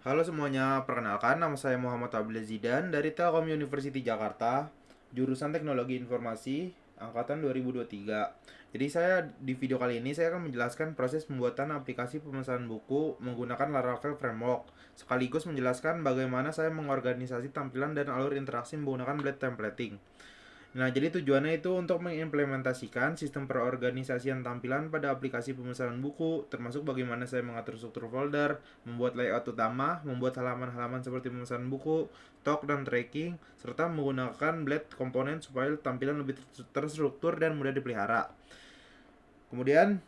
Halo semuanya, perkenalkan nama saya Muhammad Abdul Zidan dari Telkom University Jakarta, jurusan Teknologi Informasi, angkatan 2023. Jadi di video kali ini saya akan menjelaskan proses pembuatan aplikasi pemesanan buku menggunakan Laravel Framework, sekaligus menjelaskan bagaimana saya mengorganisasi tampilan dan alur interaksi menggunakan Blade Templating. Nah, jadi tujuannya itu untuk mengimplementasikan sistem perorganisasian tampilan pada aplikasi pemesanan buku, termasuk bagaimana saya mengatur struktur folder, membuat layout utama, membuat halaman-halaman seperti pemesanan buku, stok dan tracking, serta menggunakan blade komponen supaya tampilan lebih terstruktur dan mudah dipelihara. Kemudian,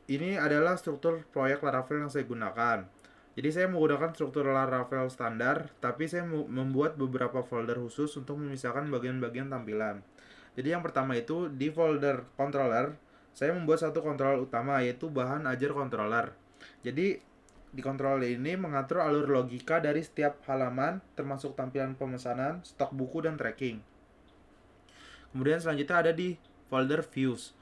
ini adalah struktur proyek Laravel yang saya gunakan. Jadi saya menggunakan struktur Laravel standar, tapi saya membuat beberapa folder khusus untuk memisahkan bagian-bagian tampilan. Jadi yang pertama itu di folder controller, saya membuat satu controller utama yaitu bahan ajar controller. Jadi di controller ini mengatur alur logika dari setiap halaman termasuk tampilan pemesanan, stok buku dan tracking. Kemudian selanjutnya ada di folder views.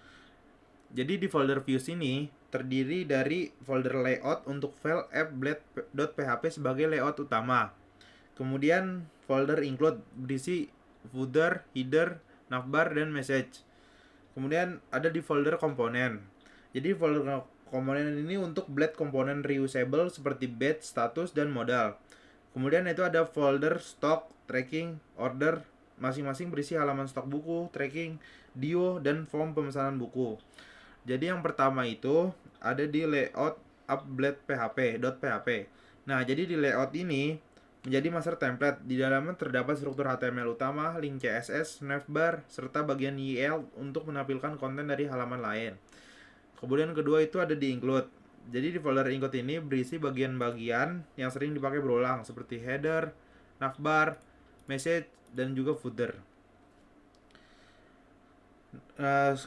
Jadi di folder views ini terdiri dari folder layout untuk file app.blade.php sebagai layout utama. Kemudian folder include berisi footer, header, navbar, dan message. Kemudian ada di folder komponen. Jadi folder komponen ini untuk blade komponen reusable seperti batch, status, dan modal. Kemudian itu ada folder stock, tracking, order, masing-masing berisi halaman stok buku, tracking, dio, dan form pemesanan buku. Jadi yang pertama itu ada di layout app.blade.php. Nah, jadi di layout ini menjadi master template. Di dalamnya terdapat struktur HTML utama, link CSS, navbar, serta bagian YL untuk menampilkan konten dari halaman lain. Kemudian kedua itu ada di include. Jadi di folder include ini berisi bagian-bagian yang sering dipakai berulang seperti header, navbar, message, dan juga footer.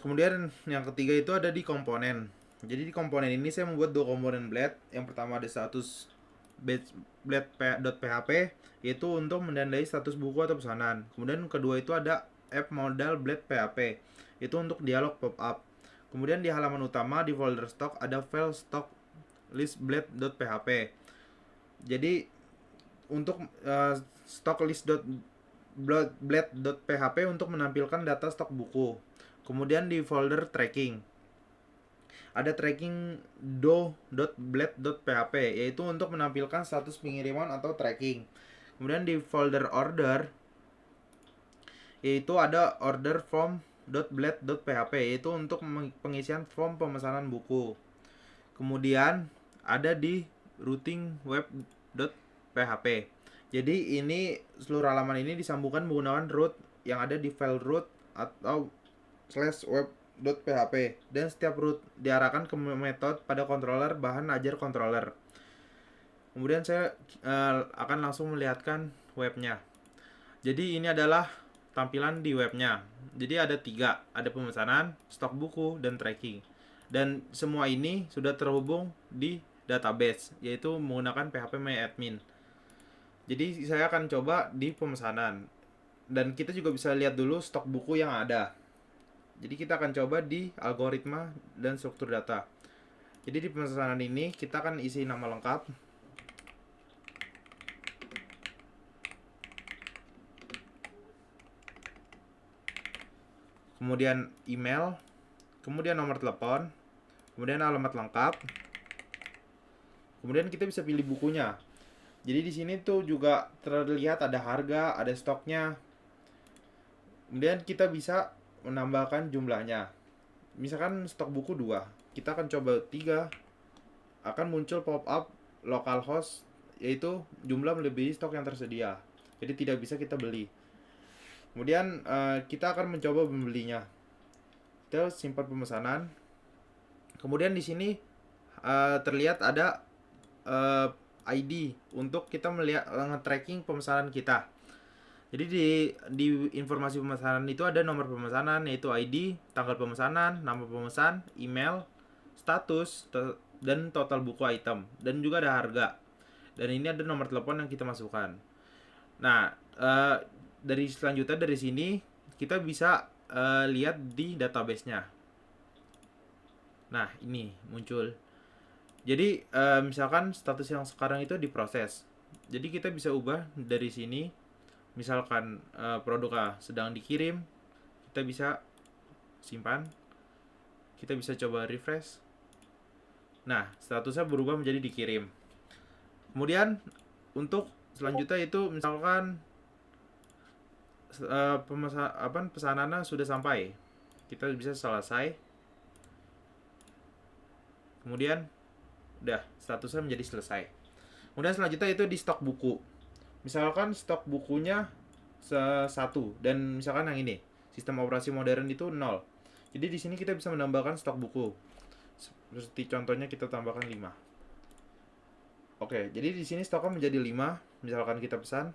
Kemudian yang ketiga itu ada di komponen. Jadi di komponen ini saya membuat dua komponen blade. Yang pertama ada status blade.php yaitu untuk menandai status buku atau pesanan. Kemudian kedua itu ada app modal blade PHP itu untuk dialog pop up. Kemudian di halaman utama di folder stock ada file stock list blade.php. Jadi untuk stock list.blade.php untuk menampilkan data stok buku. Kemudian di folder tracking ada tracking do.blade.php yaitu untuk menampilkan status pengiriman atau tracking. Kemudian di folder order yaitu ada order form.blade.php yaitu untuk pengisian form pemesanan buku. Kemudian ada di routing web.php. Jadi ini seluruh halaman ini disambungkan menggunakan root yang ada di file root atau /web.php dan setiap root diarahkan ke metode pada controller bahan ajar controller. Kemudian saya akan langsung melihatkan webnya. Jadi ini adalah tampilan di webnya. Jadi ada 3, ada pemesanan, stok buku, dan tracking. Dan semua ini sudah terhubung di database, yaitu menggunakan phpMyAdmin. Jadi saya akan coba di pemesanan. Dan kita juga bisa lihat dulu stok buku yang ada. Jadi kita akan coba di algoritma dan struktur data. Jadi di pemesanan ini kita akan isi nama lengkap, kemudian email, kemudian nomor telepon, kemudian alamat lengkap. Kemudian kita bisa pilih bukunya. Jadi di sini tuh juga terlihat ada harga, ada stoknya. Kemudian kita bisa menambahkan jumlahnya. Misalkan stok buku 2, kita akan coba 3, akan muncul pop up localhost yaitu jumlah melebihi stok yang tersedia. Jadi tidak bisa kita beli. Kemudian kita akan mencoba membelinya. Kita simpan pemesanan. Kemudian di sini terlihat ada ID untuk kita melihat nge-tracking pemesanan kita. Jadi di informasi pemesanan itu ada nomor pemesanan yaitu ID, tanggal pemesanan, nama pemesan, email, status, dan total buku item, dan juga ada harga. Dan ini ada nomor telepon yang kita masukkan. Nah, dari selanjutnya dari sini kita bisa lihat di database-nya. Nah, ini muncul. Jadi misalkan status yang sekarang itu diproses. Jadi kita bisa ubah dari sini. Misalkan produk A sedang dikirim, kita bisa simpan. Kita bisa coba refresh. Nah, statusnya berubah menjadi dikirim. Kemudian untuk selanjutnya itu misalkan pesanannya sudah sampai, kita bisa selesai. Kemudian udah statusnya menjadi selesai. Kemudian selanjutnya itu di stok buku. Misalkan stok bukunya satu dan misalkan yang ini sistem operasi modern itu 0. Jadi di sini kita bisa menambahkan stok buku. Seperti contohnya kita tambahkan 5. Oke, jadi di sini stoknya menjadi 5, misalkan kita pesan.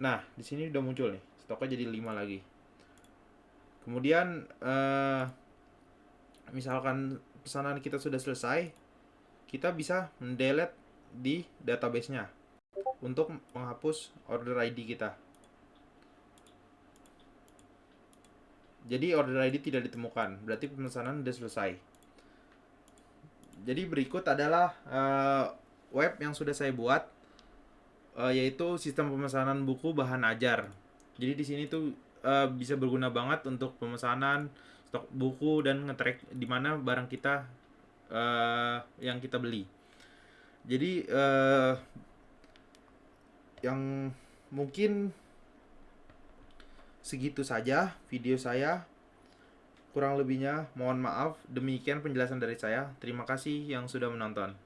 Nah, di sini udah muncul nih, stoknya jadi 5 lagi. Kemudian misalkan pesanan kita sudah selesai, kita bisa mendelete di database-nya untuk menghapus order ID kita. Jadi order ID tidak ditemukan, berarti pemesanan sudah selesai. Jadi berikut adalah web yang sudah saya buat, yaitu sistem pemesanan buku bahan ajar. Jadi di sini tuh bisa berguna banget untuk pemesanan stok buku dan nge-track di mana barang kita yang kita beli. Jadi yang mungkin segitu saja video saya. Kurang lebihnya mohon maaf. Demikian penjelasan dari saya. Terima kasih yang sudah menonton.